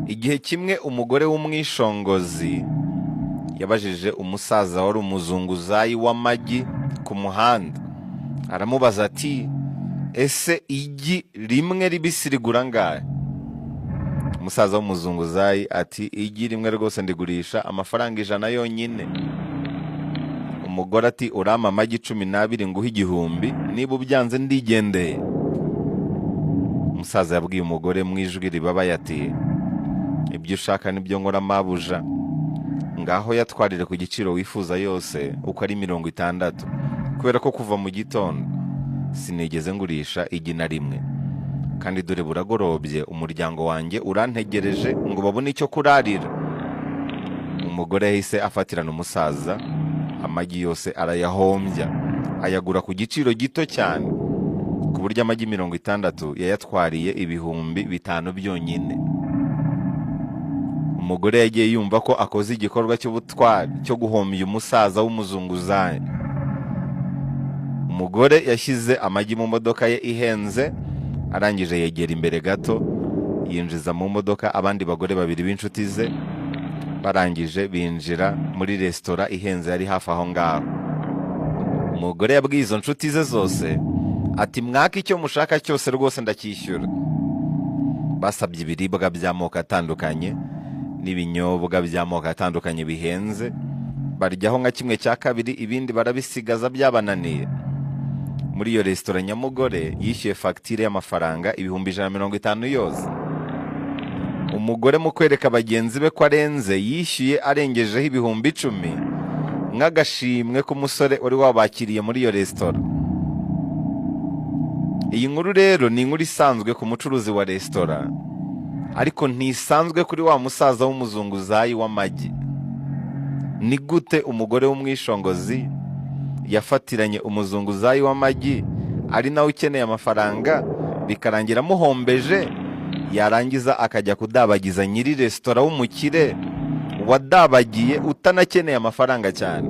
Igihe kimwe umugore w'umwishongozi yabajije umusaza wari umuzunguzayi w'amagi ku muhanda, aramubaza ati ese igi rimwe ribisi rigura angahe? Umusaza w'umuzunguzayi ati igi rimwe rwose ndigurisha amafaranga 100 yonyine. Umugore ati urampa amagi 12 nguhe 1000, niba ubyanze ndigendeye. Umusaza yabwiye umugore mu ijwi ribabaye ati ibyo ushaka nibyo nkora mabuja, ngaho yatwarire ku giciro wifuza yose uko ari 60, kubera ko kuva mu gitondo sinigeze ngurisha igi na rimwe, kandi dore buragorobye umuryango wanjye urantegereje ngo babone icyo kurarira. Umugore yahise afatirana umusaza amagi yose arayahombya, ayagura ku giciro gito cyane, ku buryo amagi 60 yayatwariye 5,000 byonyine. Umugore yagiye yumva ko akoze igikorwa cy'ubutwari cyo guhombya umusaza w'umuzunguzayi. Umugore yashyize amagi mu modoka ye ihenze, arangije yegera imbere gato, yinjiza mu modoka abandi bagore 2 b'inshuti ze, barangije binjira muri resitora ihenze yari hafi aho ngaho. Umugore yabwiye izo nshuti ze zose ati mwaka icyo mushaka cyose rwose ndacyishyura. Basabye ibiribwa by'amoko atandukanye n'ibinyobwa by'amoko atandukanye bihenze, baryaho nka 1/2, ibindi barabisigaza byabananiye. Muri iyo resitora nyamugore yishyuye fagitire y'amafaranga 150 yose. Umugore mu kwereka bagenzi be ko arenze yishyuye arengejeho 10,000 nk'agashimwe k'umusore wari wabakiriye muri iyo resitora. Iyi nkuru rero ni inkuru isanzwe ku mucuruzi wa resitora, ariko ntisanzwe kuri wa musaza w'umuzunguzayi w'amagi. Ni gute umugore w'umwishongozi yafatiranye umuzunguzayi w'amagi ari nawe ukeneye amafaranga, bikarangira amuhombeje, yarangiza akajya kudabagiza nyiri resitora w'umukire wadabagiye utanakeneye amafaranga cyane?